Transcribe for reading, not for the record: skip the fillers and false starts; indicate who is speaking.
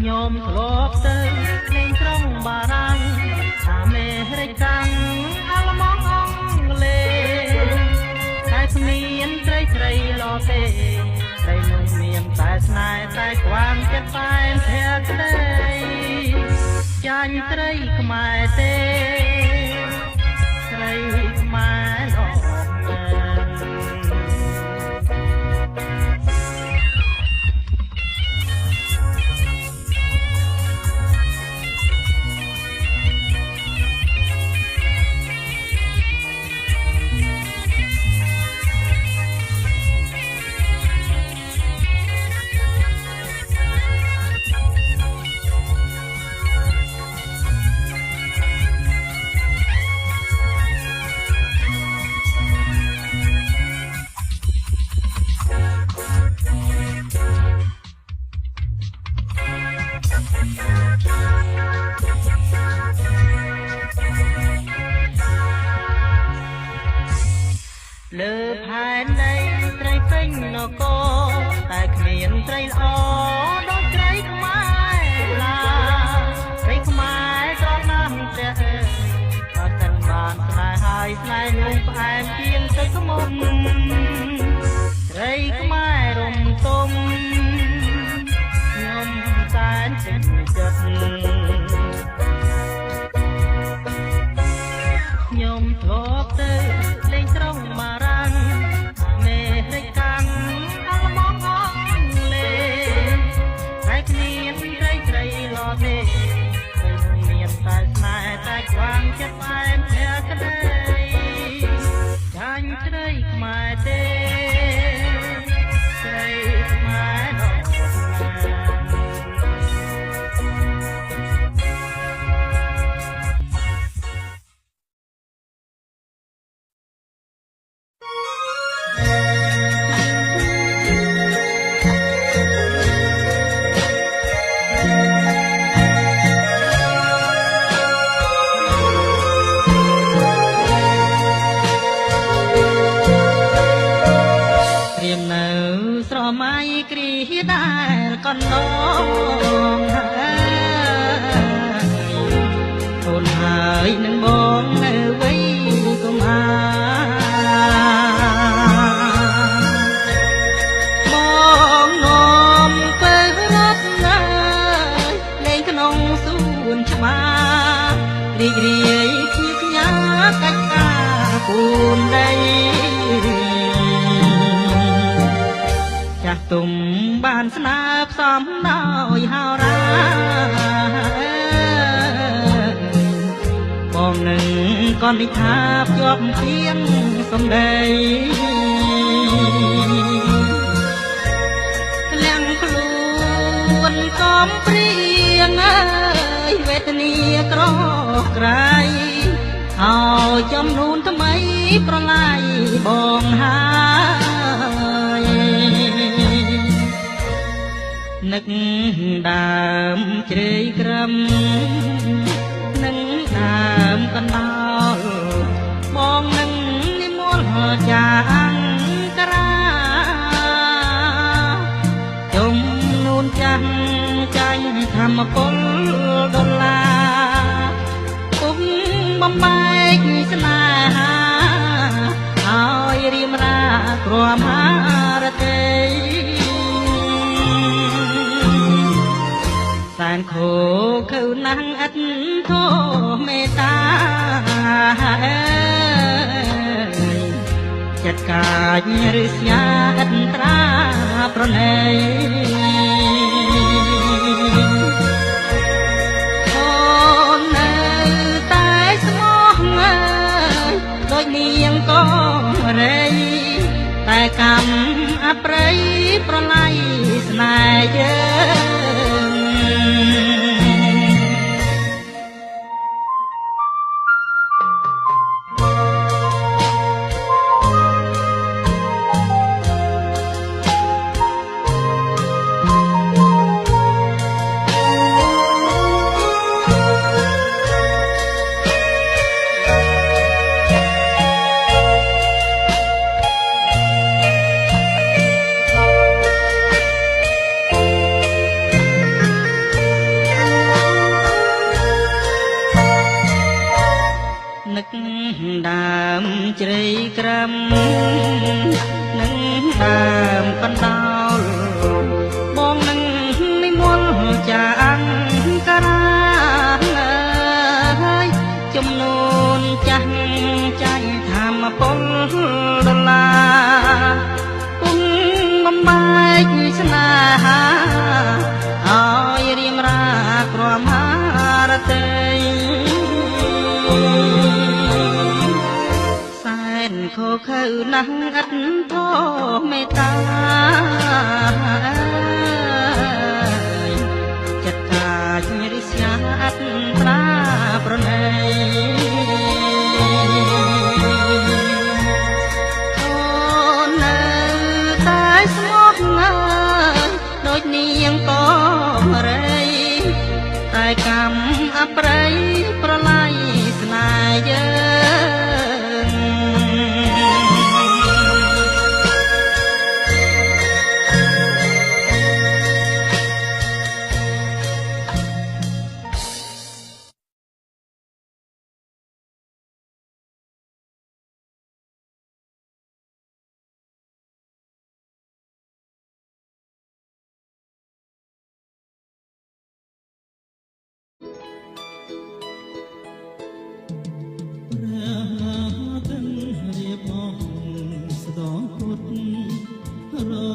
Speaker 1: ញោមធ្លាប់ទៅលេងក្រុងបារាំងអាមេរិកកាំងអាល្លឺម៉ង់អង់គ្លេសតែគ្មានត្រីត្រីឡទេតែនោះមានតែស្នេហ៍តែខ្វាងចិត្តតែភក្តីចាញ់ត្រីខ្មែរទេត្រីខ្មែរអស់លើផែនដីត្រីពេញនគរតែគ្មានត្រីល្អដូចត្រីខ្មែរឡាត្រីខ្មែរត្រង់ណាស់ព្រះអើយក៏ទាំងបានស្នេហ៍ហើយស្នេហ៍នោះផ្អែមជាងទឹកមុំត្រីខ្មែររំទុំខ្ញុំតែនចេញចិត្តខ្ញុំធ្លាប់ទៅលេងក្រុងបារាំងអាមេរិកកាំងអាល្លឺម៉ង់អង់គ្លេសតែគ្មានត្រីត្រីឡទេតែនោះមានតែស្នេហ៍តែខ្វាងចិត្តផ្អែមភក្តីចាញ់ត្រីខ្មែរទេត្រីខ្មែរដល់ដែលកណ្ដងអូនហើយនឹងបងនៅវ័យកុមារបងនាំទៅរត់ណាលេងក្នុងសួនច្បាររីករាយជាផ្ញើកាច់ការពូនដីចាស់ទុំបានស្នើផ្សំដោយហោរាបងនឹងកននិថាភ្ជាប់ព្រៀងសំដីទាំងខ្លួនកំព្រៀងអើយវេទនាក្រក្រៃឲ្យចំនួនថ្មីប្រឡាយបងហើយនឹកដើមជ្រៃក្រឹមនឹងដើមកណ្ដោលបងនឹងនិមលចាអង្គរាចំនួនចាស់ចាញ់ធម្មពលដុល្លារពុំបំបែកស្នេហាឲ្យរៀមរាក្រមហារតីសែនខូខៅណាស់ឥតធមមេត្តាចិត្តកាចឬស្ញាឥតត្រាប្រណីអូននៅតែស្មោះ កម្មអប្រិយប្រឡ័យស្នេហ៍យើងនឹកដើមជ្រៃក្រំនឹងដើមកណ្ដោលបងនឹងនិមន្តចាអង្គកាហើយចំនួនចាស់ចាញ់ធម្មពលដុល្លារពុំបំបែកស្នេហាឲ្យរៀមរាក្រមហារតីខូខើណាស់ឥតធម៌មេត្តាចិត្តកាចរិស្យាអត់ត្រាប្រណីអូននៅតែស្មោះងើយដូចនាងក៏រៃតែកម្មអប្រិយប្រឡ័យស្នេហ៍យើងរ